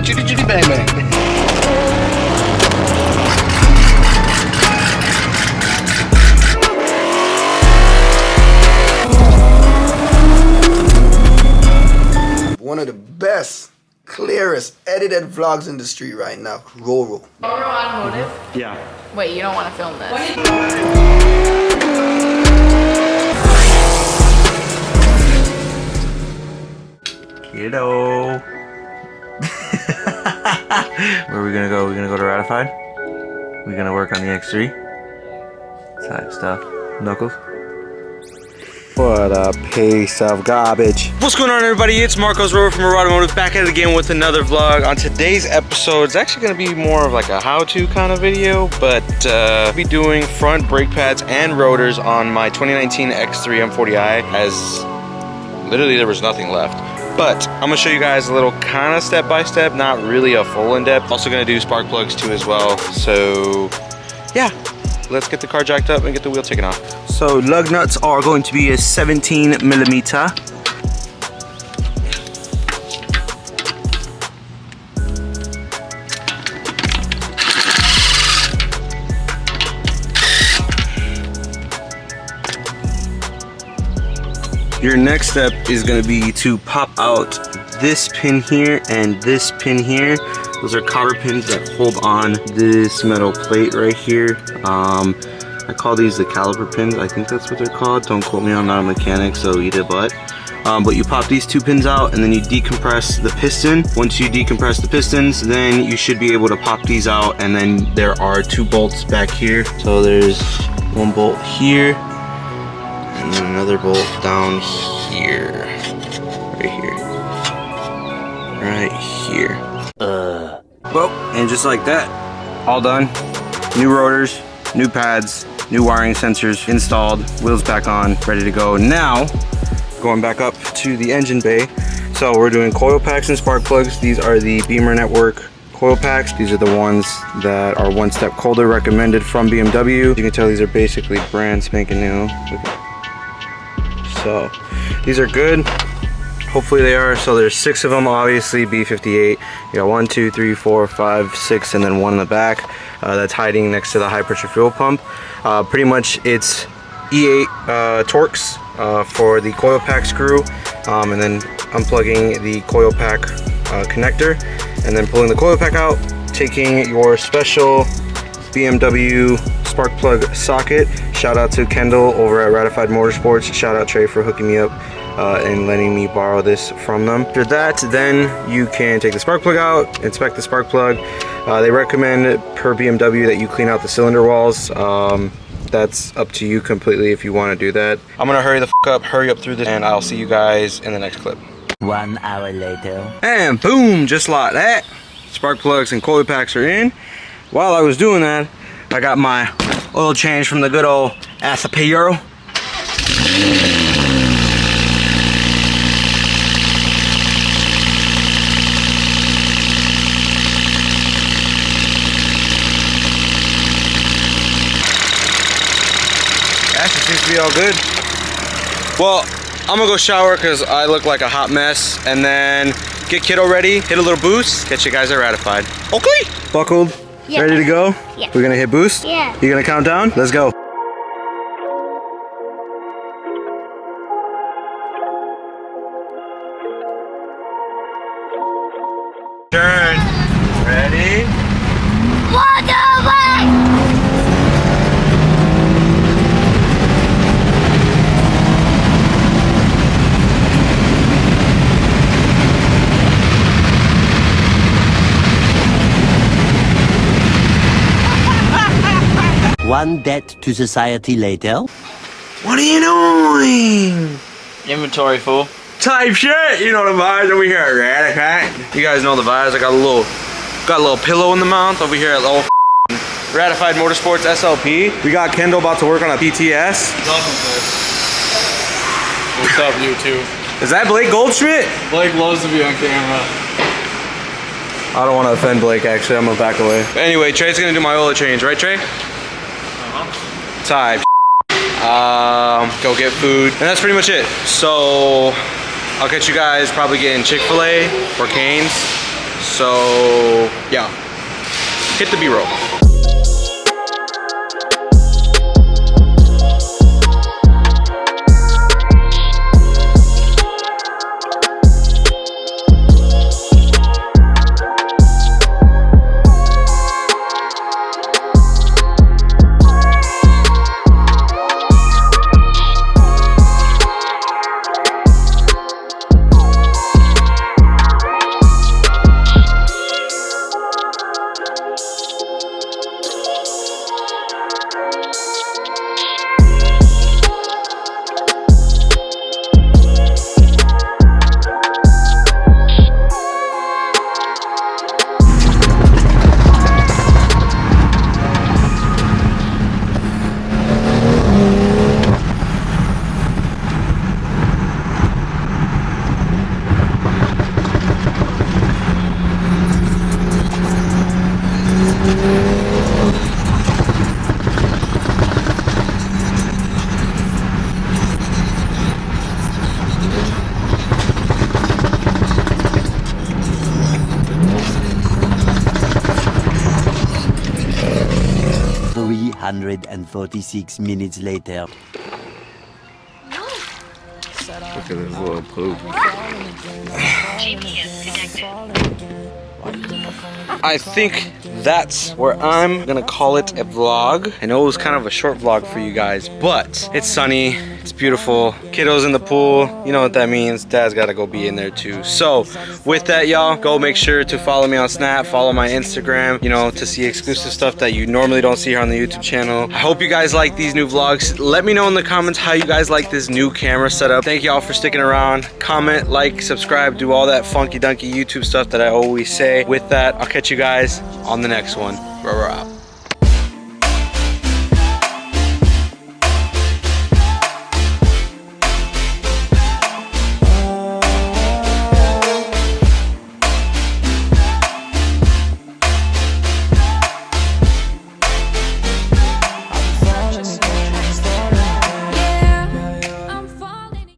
Judy Judy bang bang. One of the best, clearest, edited vlogs in the street right now. Roro. Automotive? Yeah. Wait, you don't want to film this. Kiddo. Where are we gonna go? We're gonna go to Ratified? We're gonna work on the X3? Type stuff. Knuckles? What a piece of garbage. What's going on, everybody? It's Marcos Rover from Automotive, back at it again with another vlog. On today's episode, it's actually going to be more of like a how-to kind of video, but I'll be doing front brake pads and rotors on my 2019 X3 M40i, as literally there was nothing left. But I'm gonna show you guys a little kind of step-by-step, not really a full in-depth. Also gonna do spark plugs too as well. So yeah, let's get the car jacked up and get the wheel taken off. So lug nuts are going to be a 17 millimeter. Your next step is going to be to pop out this pin here and this pin here. Those are cotter pins that hold on this metal plate right here. I call these the caliper pins. I think that's what they're called. Don't quote me, I'm not a mechanic, so eat it, but you pop these two pins out and then you decompress the piston. Once you decompress the pistons, then you should be able to pop these out, and then there are two bolts back here. So there's one bolt here and then another bolt down here. Right here. Well, and just like that, all done. New rotors, new pads, new wiring sensors installed, wheels back on, ready to go. Now, going back up to the engine bay. So we're doing coil packs and spark plugs. These are the Beamer Network coil packs. These are the ones that are one step colder, recommended from BMW. You can tell these are basically brand spanking new. So these are good. Hopefully they are. So there's 6 of them, obviously B58. You got 1, 2, 3, 4, 5, 6, and then one in the back that's hiding next to the high pressure fuel pump. Pretty much it's E8 Torx for the coil pack screw, and then unplugging the coil pack connector, and then pulling the coil pack out, taking your special BMW spark plug socket. Shout out to Kendall over at Ratified Motorsports. Shout out Trey for hooking me up and letting me borrow this from them. After that, then you can take the spark plug out, inspect the spark plug. They recommend per BMW that you clean out the cylinder walls. That's up to you completely if you want to do that. I'm gonna hurry the hurry up through this, and I'll see you guys in the next clip. 1 hour later. And boom, just like that, spark plugs and coil packs are in. While I was doing that, I got my oil change from the good old Athapero. Actually seems to be all good. Well, I'm gonna go shower because I look like a hot mess, and then get kiddo ready, hit a little boost, catch you guys at Ratified. Okay. Buckled? Yeah. Ready to go? Yeah. We're gonna hit boost? Yeah. You gonna count down? Let's go. Turn. Ready? Walk away! One debt to society later. What are you doing? Inventory, fool. Type shit. You know the vibes over here at Ratified. You guys know the vibes. I got a little pillow in the mouth over here at the old Ratified Motorsports SLP. We got Kendall about to work on a PTS. What's up, you two? Is that Blake Goldschmidt? Blake loves to be on camera. I don't want to offend Blake, actually. I'm gonna back away. But anyway, Trey's gonna do my oil change, right, Trey? Type. Go get food, and that's pretty much it. So I'll catch you guys probably getting Chick-fil-A or Cane's. So yeah, hit the B-roll. And 46 minutes later. Look at this little poop. I think that's where I'm gonna call it a vlog. I know it was kind of a short vlog for you guys, but it's sunny, it's beautiful. Kiddos in the pool, you know what that means. Dad's gotta go be in there too. So with that, y'all, go make sure to follow me on Snap, follow my Instagram, you know, to see exclusive stuff that you normally don't see here on the YouTube channel. I hope you guys like these new vlogs. Let me know in the comments how you guys like this new camera setup. Thank y'all for sticking around. Comment, like, subscribe, do all that funky dunky YouTube stuff that I always say. With that, I'll catch you guys on the next one. We're out.